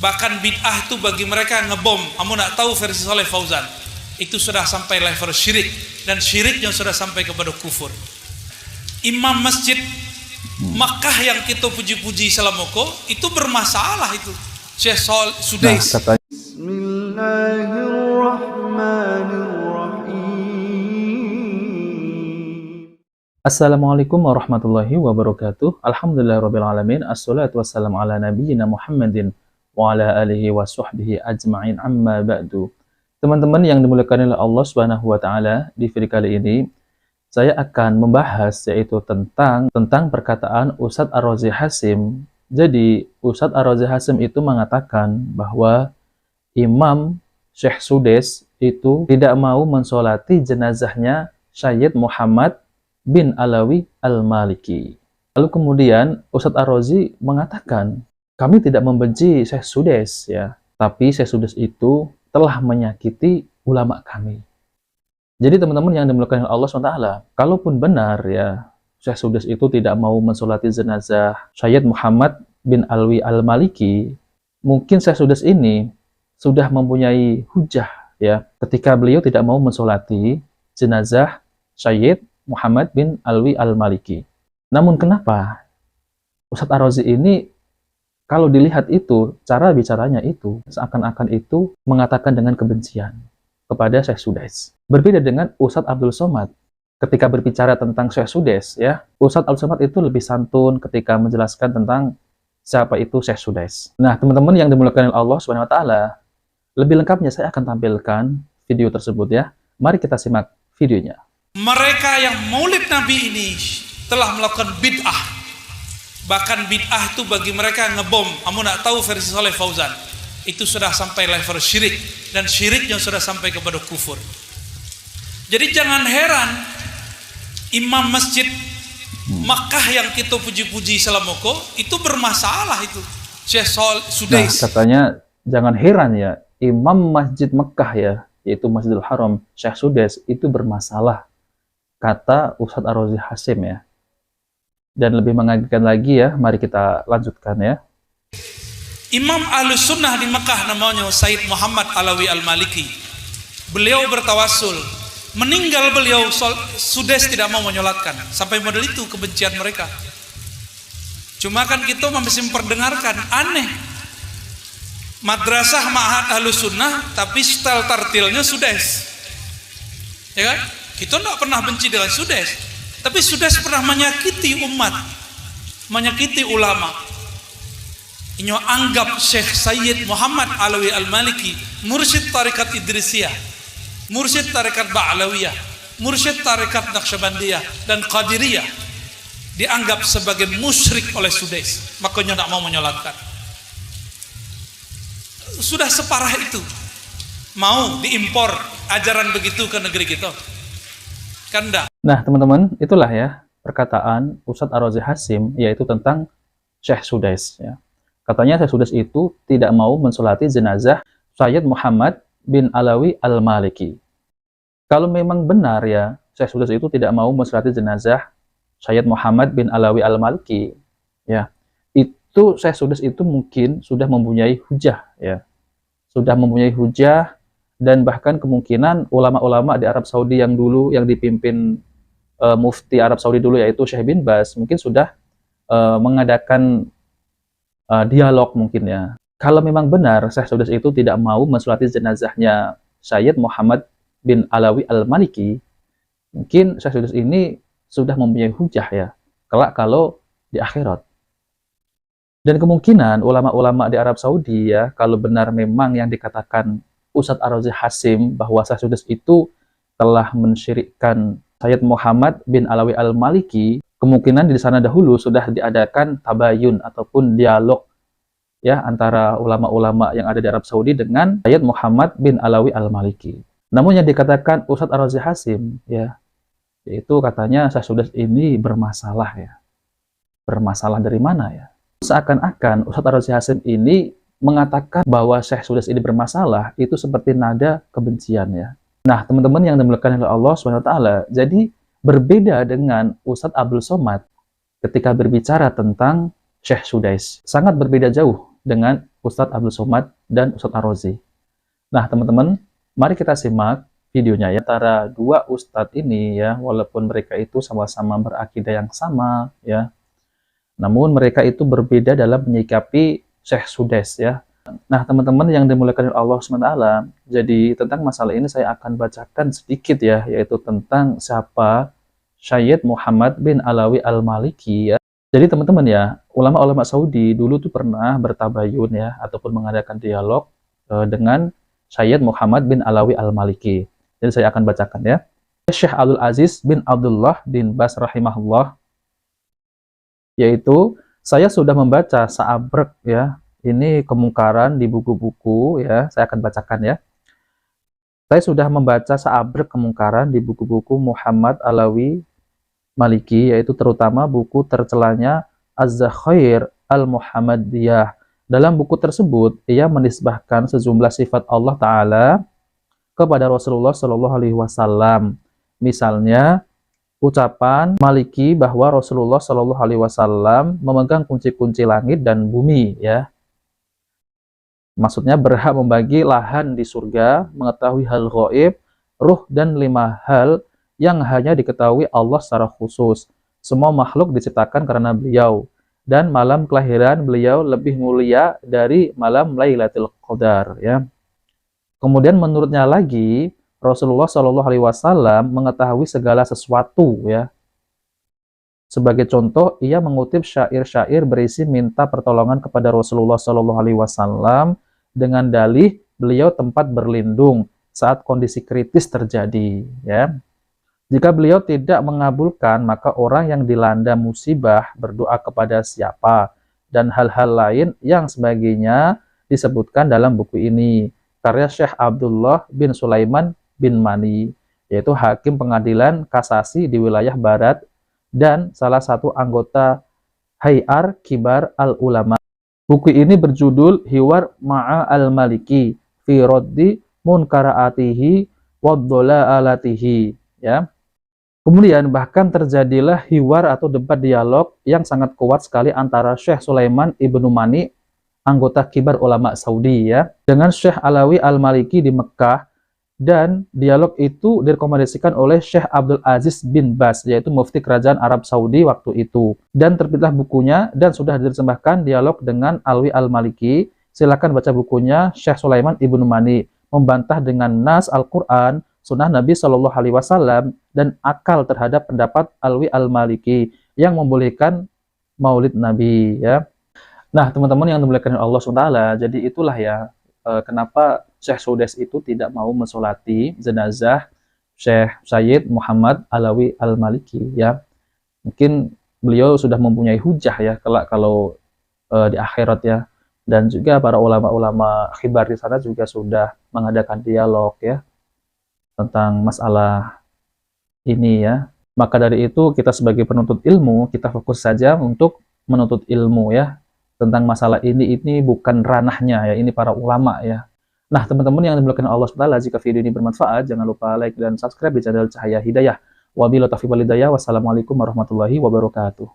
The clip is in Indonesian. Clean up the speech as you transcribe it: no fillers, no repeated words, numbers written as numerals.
Bahkan bid'ah itu bagi mereka ngebom. Kamu nak tahu versi Saleh Fauzan, itu sudah sampai level syirik, dan syiriknya sudah sampai kepada kufur. Imam masjid Makkah yang kita puji-puji selamoko itu bermasalah itu. Syekh Sudais. Assalamualaikum warahmatullahi wabarakatuh. Alhamdulillahirabbil alamin. Assalatu wassalamu ala nabiyyina Muhammadin wa ala alihi wa sahbihi ajma'in, amma ba'du. Teman-teman yang dimuliakan oleh Allah Subhanahu wa taala, di video kali ini saya akan membahas yaitu tentang perkataan Ustadz Ar-Razi Hasim. Jadi Ustadz Ar-Razi Hasim itu mengatakan bahwa Imam Syekh Sudais itu tidak mau mensolati jenazahnya Syed Muhammad bin Alawi Al-Maliki. Lalu kemudian Ustadz Ar-Razi mengatakan, kami tidak membenci Syekh Sudais ya, tapi Syekh Sudais itu telah menyakiti ulama kami. Jadi teman-teman yang dimuliakan oleh Allah SWT, kalaupun benar ya Syekh Sudais itu tidak mau mensolati jenazah Syed Muhammad bin Alawi Al-Maliki, mungkin Syekh Sudais ini sudah mempunyai hujah ya ketika beliau tidak mau mensolati jenazah Syed Muhammad bin Alawi Al-Maliki. Namun kenapa Ustadz Ar-Razi ini kalau dilihat itu, cara bicaranya itu seakan-akan itu mengatakan dengan kebencian kepada Syekh Sudais. Berbeda dengan Ustadz Abdul Somad. Ketika berbicara tentang Syekh Sudais, ya, Ustadz Abdul Somad itu lebih santun ketika menjelaskan tentang siapa itu Syekh Sudais. Nah, teman-teman yang dimuliakan oleh Allah Subhanahu wa taala, lebih lengkapnya saya akan tampilkan video tersebut ya. Mari kita simak videonya. Mereka yang maulid Nabi ini telah melakukan bid'ah. Bahkan bid'ah itu bagi mereka ngebom. Kamu nak tahu versi Saleh Fauzan, itu sudah sampai level syirik, dan syiriknya sudah sampai kepada kufur. Jadi jangan heran imam masjid Makkah yang kita puji-puji selamoko itu bermasalah itu. Syekh Sudais. Nah, katanya jangan heran ya, imam masjid Makkah ya, yaitu Masjidil Haram, Syekh Sudais itu bermasalah, kata Ustadz Ar-Razi Hasim ya. Dan lebih mengagetkan lagi ya, mari kita lanjutkan ya. Imam Ahlus Sunnah di Mekah namanya Said Muhammad Alawi Al-Maliki. Beliau bertawassul, meninggal beliau Sudais tidak mau menyolatkan. Sampai model itu kebencian mereka. Cuma kan kita masih memperdengarkan, aneh. Madrasah Ma'had Ahlus Sunnah tapi style tartilnya Sudais. Ya kan? Kita tidak pernah benci dengan Sudais, tapi Sudais pernah menyakiti umat, menyakiti ulama. Ini anggap Syekh Sayyid Muhammad Alawi Al-Maliki mursyid tarikat Idrisiyah, mursyid tarikat Ba'alawiyah, mursyid tarikat Naqsyabandiyah dan Qadiriyah, dianggap sebagai musyrik oleh Sudais, makanya tidak mau menyolatkan. Sudah separah itu, mau diimpor ajaran begitu ke negeri kita? Kan enggak. Nah teman-teman, itulah ya perkataan Ustadz Ar-Razi Hasim, yaitu tentang Syekh Sudais ya. Katanya Syekh Sudais itu tidak mau mensolati jenazah Syed Muhammad bin Alawi Al-Maliki. Kalau memang benar ya Syekh Sudais itu tidak mau mensolati jenazah Syed Muhammad bin Alawi Al-Maliki ya, itu Syekh Sudais itu mungkin sudah mempunyai hujah ya, sudah mempunyai hujah. Dan bahkan kemungkinan ulama-ulama di Arab Saudi yang dulu yang dipimpin mufti Arab Saudi dulu yaitu Syekh bin Baz mungkin sudah mengadakan dialog mungkin ya. Kalau memang benar Syekh Sudais itu tidak mau mensolati jenazahnya Syed Muhammad bin Alawi Al-Maliki, mungkin Syekh Sudais ini sudah mempunyai hujah ya kelak kalau di akhirat. Dan kemungkinan ulama-ulama di Arab Saudi ya, kalau benar memang yang dikatakan Ustadz Ar-Razi Hasim bahwa Syekh Sudais itu telah mensyirikkan Syed Muhammad bin Alawi Al-Maliki, kemungkinan di sana dahulu sudah diadakan tabayun ataupun dialog ya antara ulama-ulama yang ada di Arab Saudi dengan Syed Muhammad bin Alawi Al-Maliki. Namun yang dikatakan Ustadz Ar-Razi Hasim ya, yaitu katanya Syekh Sudais ini bermasalah ya. Bermasalah dari mana ya? Seakan-akan Ustadz Ar-Razi Hasim ini mengatakan bahwa Syekh Sudais ini bermasalah itu seperti nada kebencian ya. Nah, teman-teman yang dimuliakan oleh Allah Subhanahu wa taala, jadi berbeda dengan Ustadz Abdul Somad ketika berbicara tentang Syekh Sudais. Sangat berbeda jauh dengan Ustadz Abdul Somad dan Ustadz Ar-Razi. Nah, teman-teman, mari kita simak videonya ya. Antara dua ustadz ini ya, walaupun mereka itu sama-sama berakidah yang sama ya, namun mereka itu berbeda dalam menyikapi Syekh Sudais ya. Nah, teman-teman yang dimuliakan oleh Allah SWT, jadi tentang masalah ini saya akan bacakan sedikit ya, yaitu tentang siapa Syed Muhammad bin Alawi Al-Maliki ya. Jadi teman-teman ya, ulama-ulama Saudi dulu tuh pernah bertabayun ya, ataupun mengadakan dialog dengan Syed Muhammad bin Alawi Al-Maliki. Jadi saya akan bacakan ya. Syekh Abdul Aziz bin Abdullah bin Bas rahimahullah, yaitu saya sudah membaca seabrek ya, ini kemungkaran di buku-buku ya, saya akan bacakan ya. Saya sudah membaca seabrek kemungkaran di buku-buku Muhammad Alawi Maliki, yaitu terutama buku tercelanya Az-Zakhair Al-Muhammadiyah. Dalam buku tersebut, ia menisbahkan sejumlah sifat Allah Ta'ala kepada Rasulullah Shallallahu Alaihi Wasallam. Misalnya, ucapan Maliki bahwa Rasulullah Shallallahu Alaihi Wasallam memegang kunci-kunci langit dan bumi, ya. Maksudnya berhak membagi lahan di surga, mengetahui hal gaib, ruh dan 5 hal yang hanya diketahui Allah secara khusus. Semua makhluk diciptakan karena beliau, dan malam kelahiran beliau lebih mulia dari malam Lailatul Qadar, ya. Kemudian menurutnya lagi, Rasulullah Shallallahu Alaihi Wasallam mengetahui segala sesuatu ya. Sebagai contoh, ia mengutip syair-syair berisi minta pertolongan kepada Rasulullah Shallallahu Alaihi Wasallam dengan dalih beliau tempat berlindung saat kondisi kritis terjadi. Ya. Jika beliau tidak mengabulkan, maka orang yang dilanda musibah berdoa kepada siapa, dan hal-hal lain yang sebagainya disebutkan dalam buku ini. Karya Syekh Abdullah bin Sulaiman bin Mani, yaitu hakim pengadilan kasasi di wilayah Barat dan salah satu anggota Hay'ar Kibar Al-Ulama. Buku ini berjudul Hiwar Ma'a Al-Maliki fi Raddi Munkaraatihi Waddola'alatihi, ya. Kemudian bahkan terjadilah hiwar atau debat dialog yang sangat kuat sekali antara Syekh Sulaiman Ibnu Mani, anggota kibar ulama Saudi ya, dengan Syekh Alawi Al-Maliki di Mekah, dan dialog itu direkomendasikan oleh Syekh Abdul Aziz bin Bas, yaitu mufti kerajaan Arab Saudi waktu itu, dan terbitlah bukunya dan sudah diterjemahkan dialog dengan Alwi Al-Maliki. Silakan baca bukunya Syekh Sulaiman Ibnu Mani, membantah dengan nas Al-Quran, sunnah Nabi Shallallahu Alaihi Wasallam, dan akal terhadap pendapat Alwi Al-Maliki yang membolehkan maulid Nabi ya. Nah, teman-teman yang dimuliakan Allah SWT, jadi itulah ya kenapa Syekh Sudais itu tidak mau mensolati jenazah Syekh Syed Muhammad Alawi Al-Maliki ya. Mungkin beliau sudah mempunyai hujah ya kelak kalau di akhirat ya. Dan juga para ulama-ulama khibar di sana juga sudah mengadakan dialog ya tentang masalah ini ya. Maka dari itu kita sebagai penuntut ilmu, kita fokus saja untuk menuntut ilmu ya. Tentang masalah ini bukan ranahnya ya, ini para ulama ya. Nah, teman-teman yang dimuliakan Allah SWT, jika video ini bermanfaat, jangan lupa like dan subscribe di channel Cahaya Hidayah. Wabillahi taufiq wal hidayah. Wassalamualaikum warahmatullahi wabarakatuh.